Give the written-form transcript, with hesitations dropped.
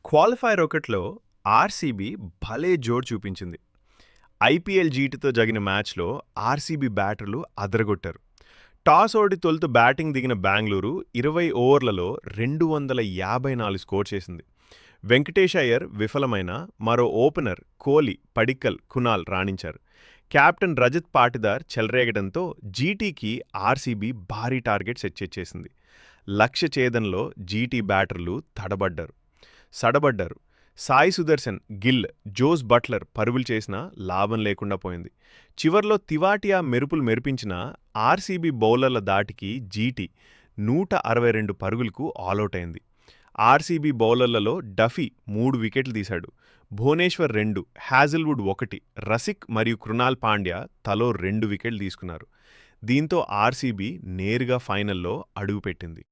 Qualifier ఒకటిలో RCB భలే జోరు చూపించింది. ఐపీఎల్ జీటీతో జరిగిన మ్యాచ్లో ఆర్సీబీ బ్యాటర్లు అదరగొట్టారు. టాస్ ఓడి తొలుత బ్యాటింగ్ దిగిన బెంగళూరు 20 ఓవర్లలో 254 స్కోర్ చేసింది. వెంకటేష్ అయ్యర్ విఫలమైన మరో ఓపెనర్ కోహ్లీ, పడిక్కల్, కునాల్ రాణించారు. కెప్టెన్ రజత్ పాటిదార్ చెలరేగడంతో జీటీకి ఆర్సీబీ భారీ టార్గెట్ సెట్ చేసింది. లక్ష్య ఛేదనలో జీటీ బ్యాటర్లు సడబడ్డారు. సాయి సుదర్శన్, గిల్, జోస్ బట్లర్ పరుగులు చేసినా లాభం లేకుండా పోయింది. చివర్లో తివాటియా మెరుపులు మెరిపించిన ఆర్సీబీ బౌలర్ల దాటికి జీటీ 162 పరుగులకు ఆలౌట్ అయింది. ఆర్సీబీ బౌలర్లలో డఫీ 3 వికెట్లు తీశాడు. భువనేశ్వర్ 2, హ్యాజిల్వుడ్ 1, రసిక్ మరియు కృణాల్ పాండ్యా తలో 2 వికెట్లు తీసుకున్నారు. దీంతో ఆర్సీబీ నేరుగా ఫైనల్లో అడుగుపెట్టింది.